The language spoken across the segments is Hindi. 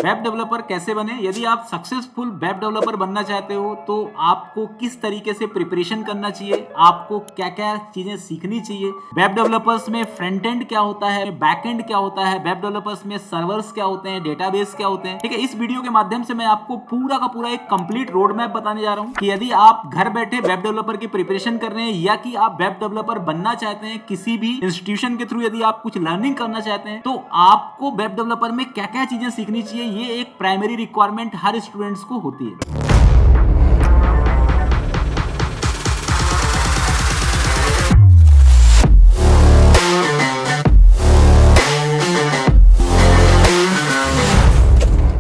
वेब डेवलपर कैसे बने। यदि आप सक्सेसफुल वेब डेवलपर बनना चाहते हो तो आपको किस तरीके से प्रिपरेशन करना चाहिए, आपको क्या क्या चीजें सीखनी चाहिए। वेब डेवलपर्स में फ्रंट एंड क्या होता है, बैक एंड क्या होता है, वेब डेवलपर्स में सर्वर्स क्या होते हैं, डेटाबेस क्या होते हैं। ठीक है, इस वीडियो के माध्यम से मैं आपको पूरा का पूरा एक कंप्लीट रोड मैप बताने जा रहा हूं कि यदि आप घर बैठे वेब डेवलपर की प्रिपरेशन कर रहे हैं या कि आप वेब डेवलपर बनना चाहते हैं, किसी भी इंस्टीट्यूशन के थ्रू यदि आप कुछ लर्निंग करना चाहते हैं, तो आपको वेब डेवलपर में क्या क्या चीजें सीखनी चाहिए। ये एक प्राइमरी रिक्वायरमेंट हर स्टूडेंट्स को होती है।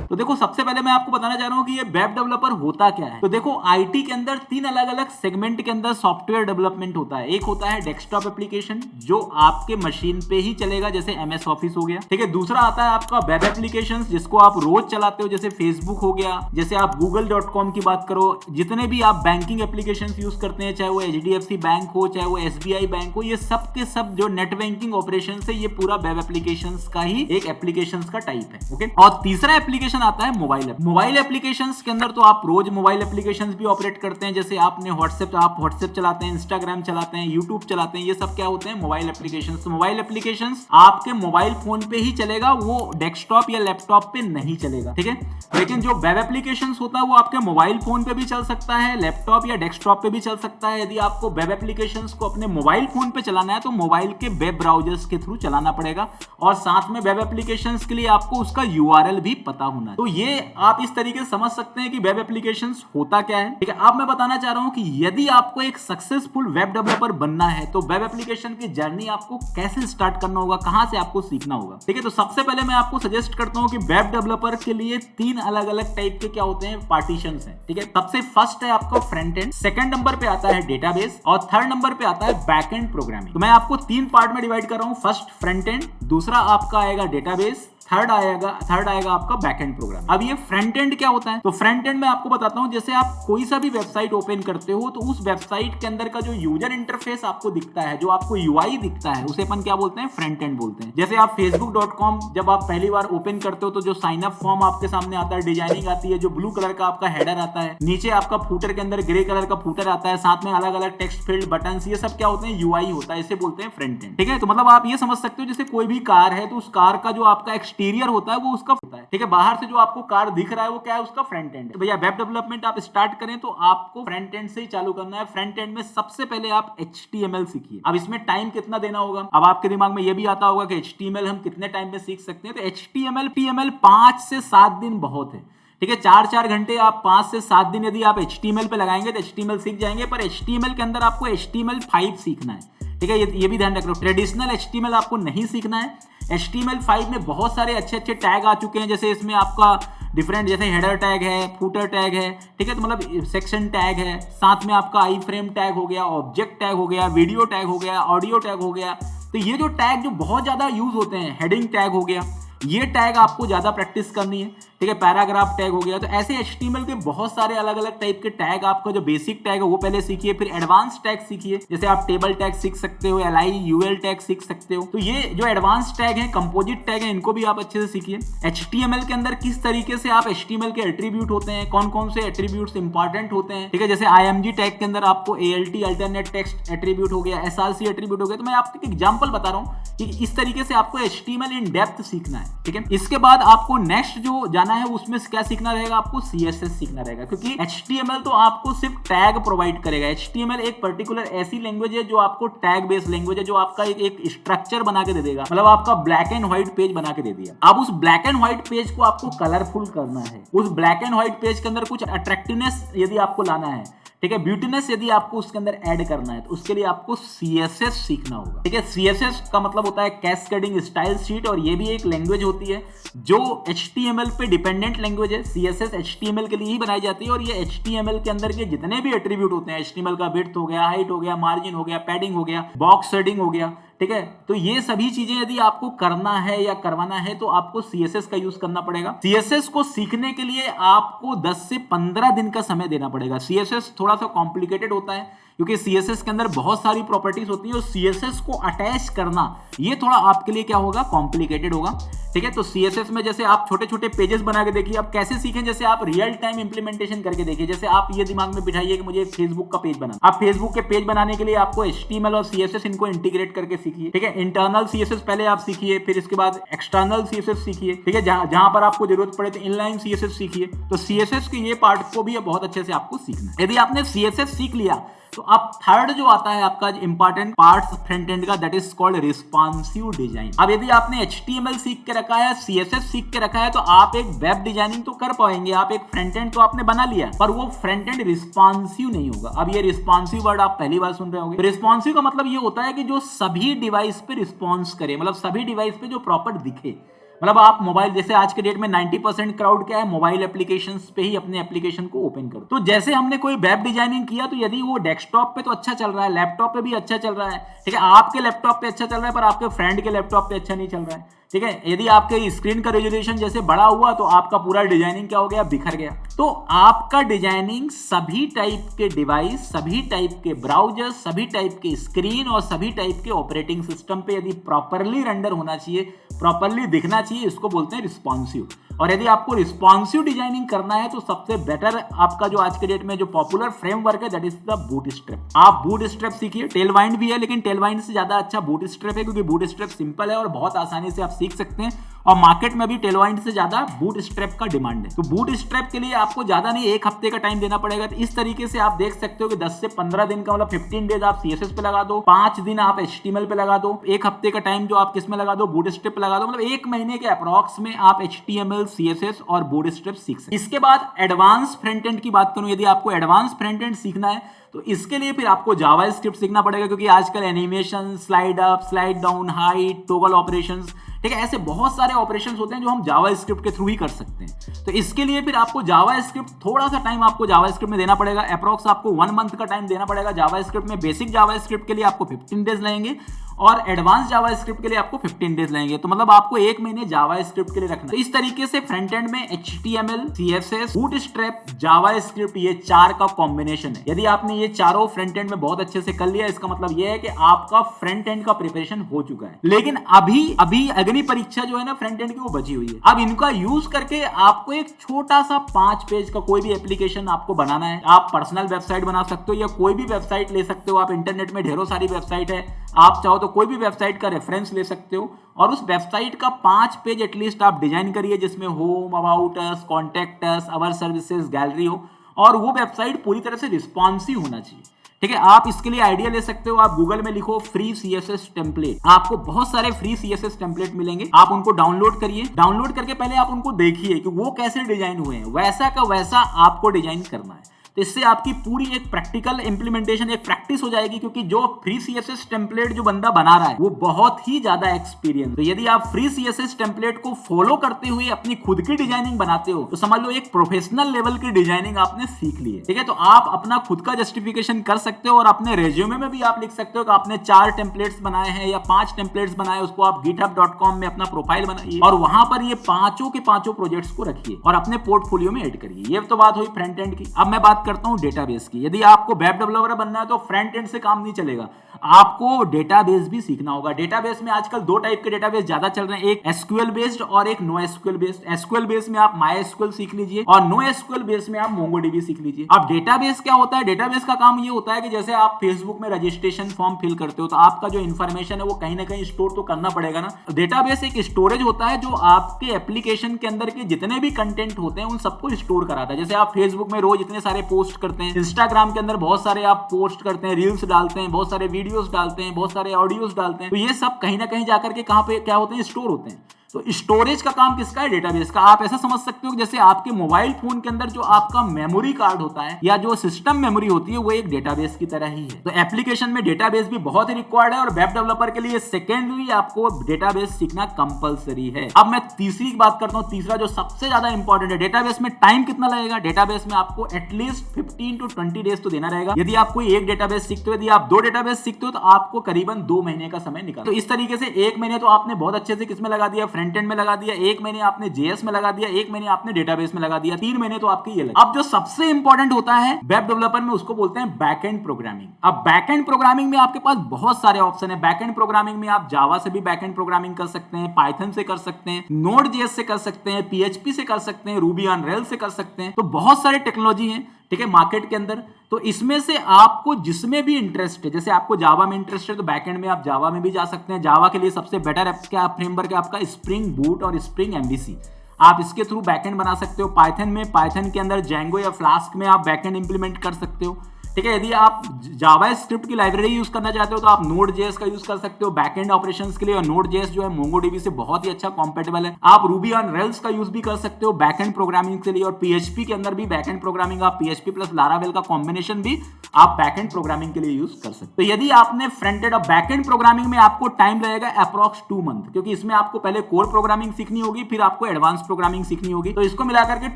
तो देखो, सबसे पहले मैं आपको बताना चाह रहा हूं कि ये वेब डेवलपर होता क्या है। तो देखो, आईटी के अंदर तीन अलग अलग सेगमेंट के अंदर सॉफ्टवेयर डेवलपमेंट होता है। एक होता है डेस्कटॉप एप्लीकेशन जो आपके मशीन पे ही चलेगा, जैसे एमएस ऑफिस हो गया। ठीक है, दूसरा आता है आपका वेब एप्लीकेशन जिसको आप रोज चलाते हो, जैसे फेसबुक हो गया, जैसे आप google.com की बात करो, जितने भी आप बैंकिंग एप्लीकेशन यूज करते हैं, चाहे वो एचडीएफसी बैंक हो, चाहे वो एसबीआई बैंक हो, ये सब के सब जो नेट बैंकिंग ऑपरेशन है, ये पूरा वेब एप्लीकेशन का ही एक एप्लीकेशन का टाइप है। ओके, और तीसरा एप्लीकेशन आता है मोबाइल ऐप। मोबाइल एप्लीकेशंस के अंदर तो आप रोज मोबाइल एप्लीकेशंस भी ऑपरेट करते हैं, जैसे आपने आप व्हाट्सएप चलाते हैं, इंस्टाग्राम चलाते हैं, यूट्यूब चलाते हैं, ये सब क्या होते हैं, मोबाइल एप्लीकेशंस। तो मोबाइल एप्लीकेशंस आपके मोबाइल फोन पे ही चलेगा, वो डेस्कटॉप या लैपटॉप पे नहीं चलेगा। ठीक है, लेकिन जो वेब एप्लीकेशंस होता है वो आपके मोबाइल फोन पे भी चल सकता है, लैपटॉप या डेस्कटॉप पे भी चल सकता है। यदि आपको वेब एप्लीकेशंस को अपने मोबाइल फोन पे चलाना है तो मोबाइल के वेब ब्राउजर्स के थ्रू चलाना पड़ेगा, और साथ में वेब एप्लीकेशंस के लिए आपको उसका यूआरएल भी पता होना है। तो ये आप इस तरीके से समझ सकते हैं कि वेब एप्लीकेशंस होता क्या है। ठीक है, अब मैं बताना चाह रहा हूं कि यदि आपको एक सक्सेसफुल वेब डेवलपर बनना है तो वेब एप्लीकेशन की जर्नी आपको कैसे स्टार्ट करना होगा, कहां से आपको सीखना होगा। ठीक है, तो सबसे पहले मैं आपको सजेस्ट करता हूं कि वेब डेवलपर के लिए तीन अलग अलग टाइप के क्या होते हैं, पार्टीशंस हैं। ठीक है, सबसे फर्स्ट है आपका फ्रंट एंड, सेकंड नंबर पे आता है डेटाबेस, और थर्ड नंबर पे आता है बैक एंड प्रोग्रामिंग। तो मैं आपको तीन पार्ट में डिवाइड कर रहा हूं। फर्स्ट फ्रंट एंड, दूसरा आपका आएगा डेटाबेस, थर्ड आएगा आपका बैकएंड प्रोग्राम। अब ये फ्रंट एंड क्या होता है, तो फ्रंट एंड में आपको बताता हूं, जैसे आप कोई सा भी वेबसाइट ओपन करते हो तो उस वेबसाइट के अंदर का जो यूजर इंटरफेस आपको दिखता है, जो आपको यूआई दिखता है, उसे अपन क्या बोलते हैं, फ्रंट एंड बोलते हैं। जैसे आप facebook.com जब आप पहली बार ओपन करते हो तो जो साइन अप फॉर्म आपके सामने आता है, डिजाइनिंग आती है, जो ब्लू कलर का आपका हेडर आता है, नीचे आपका फूटर के अंदर ग्रे कलर का फूटर आता है, साथ में अलग अलग टेक्स्ट फील्ड, बटन, ये सब क्या होते हैं, यूआई होता है, इसे बोलते हैं फ्रंट एंड। ठीक है, तो मतलब आप ये समझ सकते हो जैसे कोई भी कार है तो उस कार का जो आपका एक्सटीरियर होता है वो उसका होता है। ठीक है, बाहर से जो आपको कार दिख रहा है वो क्या है, उसका फ्रंट एंड है। भैया वेब डेवलपमेंट आप स्टार्ट करें तो आपको फ्रंट एंड से ही चालू करना है। फ्रंट एंड में सबसे पहले आप HTML सीखिए। अब इसमें टाइम कितना देना होगा, अब आपके दिमाग में ये भी आता होगा कि HTML हम कितने टाइम में सीख सकते हैं। तो HTML 5 से 7 दिन बहुत है। ठीक है, 4 घंटे आप 5 से 7 दिन यदि आप HTML पे लगाएंगे तो HTML सीख जाएंगे, पर HTML के अंदर आपको HTML5 सीखना है। ठीक है, ये भी ध्यान रखो, ट्रेडिशनल HTML आपको नहीं सीखना है। HTML5 में बहुत सारे अच्छे अच्छे टैग आ चुके हैं, जैसे इसमें आपका डिफरेंट, जैसे हेडर टैग है, फूटर टैग है। ठीक है, तो मतलब सेक्शन टैग है, साथ में आपका आई फ्रेम टैग हो गया, ऑब्जेक्ट टैग हो गया, वीडियो टैग हो गया, ऑडियो टैग हो गया। तो ये जो टैग जो बहुत ज्यादा यूज होते हैं, हेडिंग टैग हो गया, ये टैग आपको ज्यादा प्रैक्टिस करनी है। ठीक है, पैराग्राफ टैग हो गया। तो ऐसे HTML के बहुत सारे अलग अलग टाइप के टैग, आपका जो बेसिक टैग है वो पहले सीखिए, फिर एडवांस टैग सीखिए। जैसे आप टेबल टैग सीख सकते हो, LI UL टैग सीख सकते हो। तो ये जो एडवांस टैग है, कंपोजिट टैग है, इनको भी आप अच्छे से सीखिए। HTML के अंदर किस तरीके से आप HTML के एट्रीब्यूट होते हैं, कौन कौन से एट्रीब्यूट्स इंपॉर्टेंट होते हैं। ठीक है, जैसे IMG टैग के अंदर आपको ALT अल्टरनेट टेक्स्ट एट्रीब्यूट हो गया, SRC एट्रीब्यूट हो गया। तो मैं आपको एक एग्जांपल बता रहा हूं कि इस तरीके से आपको HTML इन डेप्थ सीखना है। ठीक है, इसके बाद आपको नेक्स्ट जो जाना है उसमें क्या सीखना रहेगा, आपको CSS सीखना रहेगा, क्योंकि HTML तो आपको सिर्फ टैग प्रोवाइड करेगा। HTML एक पर्टिकुलर ऐसी लैंग्वेज है जो आपको टैग बेस्ड लैंग्वेज है, जो आपका एक स्ट्रक्चर बना के दे देगा, मतलब आपका ब्लैक एंड व्हाइट पेज बना के दे दिया। अब उस ब्लैक एंड व्हाइट पेज को आपको कलरफुल करना है, उस ब्लैक एंड व्हाइट पेज के अंदर कुछ अट्रैक्टिवनेस यदि आपको लाना है, ठीक है, ब्यूटीनेस यदि आपको उसके अंदर ऐड करना है, तो उसके लिए आपको CSS सीखना होगा। ठीक है, CSS का मतलब होता है कैस्केडिंग स्टाइल शीट, और ये भी एक लैंग्वेज होती है जो HTML पे डिपेंडेंट लैंग्वेज है। CSS HTML के लिए ही बनाई जाती है, और ये HTML के अंदर के जितने भी एट्रीब्यूट होते हैं, HTML का विड्थ हो गया, हाइट हो गया, मार्जिन हो गया, पैडिंग हो गया, बॉक्स शेडिंग हो गया, ठीक है, तो ये सभी चीजें यदि आपको करना है या करवाना है तो आपको CSS का यूज करना पड़ेगा। CSS को सीखने के लिए आपको 10 से 15 दिन का समय देना पड़ेगा। CSS थोड़ा सा कॉम्प्लिकेटेड होता है, क्योंकि CSS के अंदर बहुत सारी प्रॉपर्टीज होती है और CSS को अटैच करना ये थोड़ा आपके लिए क्या होगा, कॉम्प्लिकेटेड होगा। ठीक है, तो CSS में जैसे आप छोटे छोटे पेजेस बना के देखिए, आप कैसे सीखें, जैसे आप रियल टाइम इंप्लीमेंटेशन करके देखिए। जैसे आप ये दिमाग में बिठाइए कि मुझे फेसबुक का पेज बनाना, आप फेसबुक के पेज बनाने के लिए आपको HTML और CSS इनको इंटीग्रेट करके सीखिए। ठीक है, इंटरनल CSS पहले आप सीखिए, फिर इसके बाद एक्सटर्नल CSS सीखिए। ठीक है, जहां पर आपको जरूरत पड़े तो इनलाइन CSS सीखिए। तो CSS के ये पार्ट को भी बहुत अच्छे से आपको सीखना है। यदि आपने CSS सीख लिया तो अब थर्ड जो आता है आपका इंपॉर्टेंट पार्ट फ्रंट एंड का, that is called responsive design. अब यदि आपने HTML सीख के रखा है, CSS सीख के रखा है, तो आप एक वेब डिजाइनिंग तो कर पाएंगे, आप एक फ्रंट एंड तो आपने बना लिया, पर वो फ्रंट एंड रिस्पॉन्सिव नहीं होगा। अब ये रिस्पॉन्सिव वर्ड आप पहली बार सुन रहे होंगे। रिस्पॉन्सिव का मतलब ये होता है कि जो सभी डिवाइस पे रिस्पॉन्स करे, मतलब सभी डिवाइस पे जो प्रॉपर दिखे। मतलब आप मोबाइल, जैसे आज के डेट में 90% क्राउड क्या है, मोबाइल एप्लीकेशंस पे ही अपने एप्लीकेशन को ओपन करो। तो जैसे हमने कोई वेब डिजाइनिंग किया, तो यदि वो डेस्कटॉप पे तो अच्छा चल रहा है, लैपटॉप पे भी अच्छा चल रहा है, ठीक है, आपके लैपटॉप पे अच्छा चल रहा है पर आपके फ्रेंड के लैपटॉप पे अच्छा नहीं चल रहा है, ठीक है, यदि आपके स्क्रीन का रेजोल्यूशन जैसे बड़ा हुआ तो आपका पूरा डिजाइनिंग क्या हो गया, बिखर गया। तो आपका डिजाइनिंग सभी टाइप के डिवाइस, सभी टाइप के ब्राउजर, सभी टाइप के स्क्रीन और सभी टाइप के ऑपरेटिंग सिस्टम पे यदि प्रॉपरली रेंडर होना चाहिए, प्रॉपरली दिखना चाहिए, इसको बोलते हैं रिस्पॉन्सिव। और यदि आपको रिस्पॉन्सिव डिजाइनिंग करना है तो सबसे बेटर आपका जो आज के डेट में जो पॉपुलर फ्रेमवर्क है, दैट इज द बूटस्ट्रैप। आप बूटस्ट्रैप सीखिए। टेलवाइंड भी है, लेकिन टेलवाइंड से ज्यादा अच्छा बूटस्ट्रैप है, क्योंकि बूटस्ट्रैप सिंपल है और बहुत आसानी से आप सीख सकते हैं, और मार्केट में भी टेलवाइंड से ज्यादा बूटस्ट्रैप का डिमांड है। तो बूटस्ट्रैप के लिए आपको ज्यादा नहीं, 1 हफ्ते का टाइम देना पड़ेगा। तो इस तरीके से आप देख सकते हो कि 10 से 15 दिन का, मतलब 15 डेज आप CSS पे लगा दो, 5 दिन आप HTML पे लगा दो, 1 हफ्ते का टाइम जो आप किस में लगा दो, बूटस्ट्रैप पे लगा दो, मतलब 1 महीने के अप्रॉक्स में आप HTML, CSS और बूटस्ट्रैप सीख सकते हैं। इसके बाद एडवांस फ्रंट एंड की बात करूं, यदि आपको एडवांस फ्रंट एंड सीखना है तो इसके लिए फिर आपको जावास्क्रिप्ट सीखना पड़ेगा, क्योंकि आजकल animation, slide up, slide down, height, toggle operations, ठीक है, ऐसे बहुत सारे ऑपरेशंस होते हैं जो हम जावास्क्रिप्ट के थ्रू ही कर सकते हैं। तो इसके लिए फिर आपको जावास्क्रिप्ट, थोड़ा सा टाइम आपको जावास्क्रिप्ट में देना पड़ेगा, अप्रॉक्स आपको 1 मंथ का टाइम देना पड़ेगा जावास्क्रिप्ट में। बेसिक जावास्क्रिप्ट के लिए आपको 15 डेज लगेंगे और एडवांस जावास्क्रिप्ट के लिए आपको 15 डेज लगेंगे। तो मतलब आपको 1 महीने जावास्क्रिप्ट के लिए रखना। तो इस तरीके से फ्रंट एंड में HTML, CSS, बूटस्ट्रैप, जावास्क्रिप्ट, ये 4 का कॉम्बिनेशन है। यदि आपने ये चारों फ्रंट एंड में बहुत अच्छे से कर लिया, इसका मतलब ये है कि आपका फ्रंट एंड का प्रिपरेशन हो चुका है। लेकिन अभी अग्नि परीक्षा जो है ना फ्रंट एंड की, वो बची हुई है। अब इनका यूज करके आपको एक छोटा सा 5 पेज का कोई भी एप्लीकेशन आपको बनाना है। आप पर्सनल वेबसाइट बना सकते हो या कोई भी वेबसाइट ले सकते हो। आप इंटरनेट में ढेरों सारी वेबसाइट है, आप चाहो तो कोई भी वेबसाइट का रेफरेंस ले सकते हो और उस वेबसाइट का 5 पेज एटलीस्ट आप डिजाइन करिए, जिसमें home, about us, contact us, our services, gallery हो, और वो वेबसाइट पूरी तरह से रिस्पॉन्सिव होना चाहिए। ठीक है, आप इसके लिए आइडिया ले सकते हो। आप गूगल में लिखो फ्री CSS टेम्पलेट, आपको बहुत सारे फ्री CSS टेम्पलेट मिलेंगे। आप उनको डाउनलोड करिए। डाउनलोड करके पहले आप उनको देखिए कि वो कैसे डिजाइन हुए हैं, वैसा का वैसा आपको डिजाइन करना है। तो इससे आपकी पूरी एक प्रैक्टिकल इंप्लीमेंटेशन, एक प्रैक्टिस हो जाएगी, क्योंकि जो फ्री CSS टेम्पलेट जो बंदा बना रहा है वो बहुत ही ज्यादा एक्सपीरियंस। तो यदि आप फ्री CSS टेम्पलेट को फॉलो करते हुए अपनी खुद की डिजाइनिंग बनाते हो, तो समझ लो एक प्रोफेशनल लेवल की डिजाइनिंग आपने सीख ली है। ठीक है, तो आप अपना खुद का जस्टिफिकेशन कर सकते हो और अपने रेज्यूमे में भी आप लिख सकते हो कि आपने 4 टेम्पलेट्स बनाए हैं या 5 टेम्पलेट्स बनाए, उसको आप github.com में अपना प्रोफाइल बनाइए और वहां पर ये पांचों के पांचों प्रोजेक्ट्स को रखिए और अपने पोर्टफोलियो में ऐड करिए। ये तो बात हुई फ्रंट एंड की। अब मैं बात करता हूं डेटाबेस की। यदि आपको वेब डेवलपर बनना है तो फ्रंट एंड से काम नहीं चलेगा, आपको डेटाबेस भी सीखना होगा। डेटाबेस में आजकल 2 टाइप के डेटाबेस ज्यादा चल रहे हैं, एक SQL बेस्ड और एक no SQL based. SQL based में आप MySQL सीख लीजिए और नो SQL बेस्ड में आप MongoDB सीख लीजिए। अब डेटाबेस क्या होता है? डेटाबेस का काम ये होता है कि जैसे आप फेसबुक में रजिस्ट्रेशन फॉर्म फिल करते हो तो आपका जो इन्फॉर्मेशन है वो कहीं ना कहीं स्टोर तो करना पड़ेगा ना। डेटाबेस एक स्टोरेज होता है जो आपके एप्लीकेशन के अंदर के जितने भी कंटेंट होते हैं उन सबको स्टोर कराता है। जैसे आप फेसबुक में रोज इतने सारे पोस्ट करते हैं, इंस्टाग्राम के अंदर बहुत सारे आप पोस्ट करते हैं, रील्स डालते हैं, बहुत सारे वीडियोस डालते हैं, बहुत सारे ऑडियोस डालते हैं, तो ये सब कहीं ना कहीं जाकर के कहां पे क्या होते हैं? स्टोर होते हैं। तो स्टोरेज का काम किसका है? डेटाबेस का। आप ऐसा समझ सकते हो कि जैसे आपके मोबाइल फोन के अंदर जो आपका मेमोरी कार्ड होता है या जो सिस्टम मेमोरी होती है वो एक डेटाबेस की तरह ही है। तो एप्लीकेशन में डेटाबेस भी बहुत ही रिक्वायर्ड है और वेब डेवलपर के लिए सेकेंडरी आपको डेटाबेस सीखना कंपलसरी है। अब मैं तीसरी की बात करता हूं। तीसरा जो सबसे ज्यादा इंपॉर्टेंट है, डेटाबेस में टाइम कितना लगेगा? डेटाबेस में आपको एटलीस्ट 15 to 20 डेज तो देना रहेगा। यदि आप कोई एक डेटाबेस सीखते हो, यदि आप 2 डेटाबेस सीखते हो तो आपको करीबन 2 महीने का समय निकाल। तो इस तरीके से 1 महीने तो आपने बहुत अच्छे से किसमें लगा दिया? फ्रंट एंड में लगा दिया, 1 महीने आपने जेएस में लगा दिया, 1 महीने आपने डेटाबेस में लगा दिया, 3 महीने तो आपके ये लगे। अब जो सबसे इंपॉर्टेंट होता है वेब डेवलपर में, उसको बोलते हैं बैकएंड प्रोग्रामिंग। अब बैकएंड प्रोग्रामिंग में आपके पास बहुत सारे ऑप्शन है। बैकएंड प्रोग्रामिंग में आप जावा से भी बैकएंड प्रोग्रामिंग कर सकते हैं, पाइथन से कर सकते हैं, नोड जेएस से कर सकते हैं, पीएचपी से कर सकते हैं, रूबी ऑन रेल्स से कर सकते हैं। तो बहुत सारे टेक्नोलॉजी है, ठीक है, मार्केट के अंदर। तो इसमें से आपको जिसमें भी इंटरेस्ट है, जैसे आपको जावा में इंटरेस्ट है तो बैकएंड में आप जावा में भी जा सकते हैं। जावा के लिए सबसे बेटर क्या फ्रेमवर्क है आपका, स्प्रिंग बूट और स्प्रिंग एमवीसी। आप इसके थ्रू बैकएंड बना सकते हो। पाइथन में, पाइथन के अंदर जेंगो या फ्लास्क में आप बैकएंड इंप्लीमेंट कर सकते हो, ठीक है। यदि आप जावा स्क्रिप्ट की लाइब्रेरी यूज करना चाहते हो तो आप नोड जेएस का यूज कर सकते हो बैकएंड ऑपरेशंस के लिए, और नोड जेएस जो है मोंगोडीबी से बहुत ही अच्छा कंपैटिबल है। आप रूबी ऑन रेल्स का यूज भी कर सकते हो बैकएंड प्रोग्रामिंग के लिए, और पीएचपी के अंदर भी बैकएंड प्रोग्रामिंग, आप पीएचपी प्लस लारावेल का कॉम्बिनेशन भी आप बैकएंड प्रोग्रामिंग के लिए यूज कर सकते हो। तो यदि आपने फ्रंट एंड और बैकएंड प्रोग्रामिंग में आपको टाइम लगेगा अप्रॉक्स 2 मंथ, क्योंकि इसमें आपको पहले कोर प्रोग्रामिंग सीखनी होगी, फिर आपको एडवांस प्रोग्रामिंग सीखनी होगी। तो इसको मिलाकर के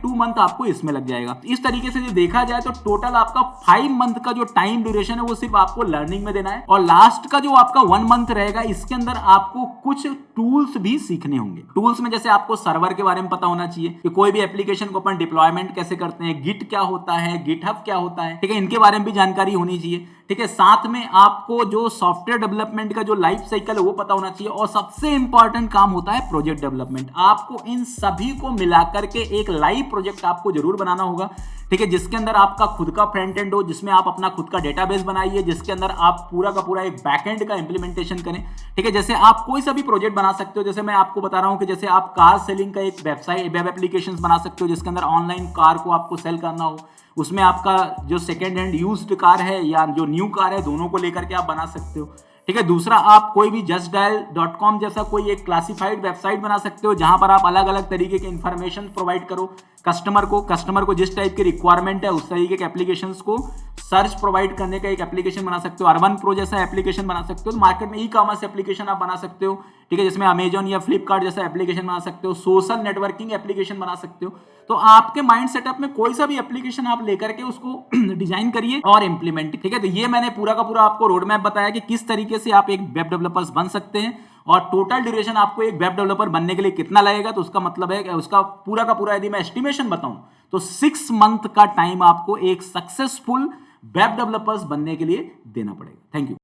2 मंथ आपको इसमें लग जाएगा। इस तरीके से देखा जाए तो टोटल आपका 5 मंथ का जो टाइम ड्यूरेशन है वो सिर्फ आपको लर्निंग में देना है, और लास्ट का जो आपका 1 मंथ रहेगा इसके अंदर आपको कुछ टूल्स भी सीखने होंगे। टूल्स में जैसे आपको सर्वर के बारे में पता होना चाहिए कि कोई भी एप्लीकेशन को अपन डिप्लॉयमेंट कैसे करते हैं, गिट क्या होता है, गिटहब क्या होता है, ठीक है, इनके बारे में भी जानकारी होनी चाहिए, ठीक है। साथ में आपको जो सॉफ्टवेयर डेवलपमेंट का जो लाइफ साइकिल है वो पता होना चाहिए, और सबसे इंपॉर्टेंट काम होता है प्रोजेक्ट डेवलपमेंट। आपको इन सभी को मिलाकर के एक लाइव प्रोजेक्ट आपको जरूर बनाना होगा, ठीक है, जिसके अंदर आपका खुद का फ्रंट एंड हो, जिसमें आप अपना खुद का डेटाबेस बनाइए, जिसके अंदर आप पूरा का पूरा एक बैकएंड का इंप्लीमेंटेशन करें, ठीक है। जैसे आप कोई सा भी प्रोजेक्ट बना सकते हो, जैसे मैं आपको बता रहा हूं कि जैसे आप कार सेलिंग का एक वेबसाइट वेब एप्लीकेशन बना सकते हो, जिसके अंदर ऑनलाइन कार को आपको सेल करना हो, उसमें आपका जो सेकेंड हैंड यूज्ड कार है या जो न्यू कार है, दोनों को लेकर के आप बना सकते हो, ठीक है। दूसरा, आप कोई भी justdial.com जैसा कोई एक क्लासिफाइड वेबसाइट बना सकते हो, जहां पर आप अलग अलग तरीके के इंफॉर्मेशन प्रोवाइड करो कस्टमर को जिस टाइप की रिक्वायरमेंट है उस तरीके के एप्लीकेशंस को सर्च प्रोवाइड करने का एक एप्लीकेशन बना सकते हो। अर्बन प्रो जैसा एप्लीकेशन बना सकते हो। तो मार्केट में ई कॉमर्स एप्लीकेशन आप बना सकते हो, ठीक है, जिसमें अमेजॉन या फ्लिपकार्ट जैसा एप्लीकेशन बना सकते हो। सोशल नेटवर्किंग एप्लीकेशन बना सकते हो। तो आपके माइंड सेटअप में कोई सा भी एप्लीकेशन आप लेकर के उसको डिजाइन करिए और इंप्लीमेंट, ठीक है। तो ये मैंने पूरा का पूरा आपको रोड मैप बताया कि किस तरीके से आप एक वेब डेवलपर्स बन सकते हैं, और टोटल ड्यूरेशन आपको एक वेब डेवलपर बनने के लिए कितना लगेगा। तो उसका मतलब है कि उसका पूरा का पूरा यदि मैं एस्टिमेशन बताऊं तो 6 मंथ का टाइम आपको एक सक्सेसफुल वेब डेवलपर्स बनने के लिए देना पड़ेगा। Thank you.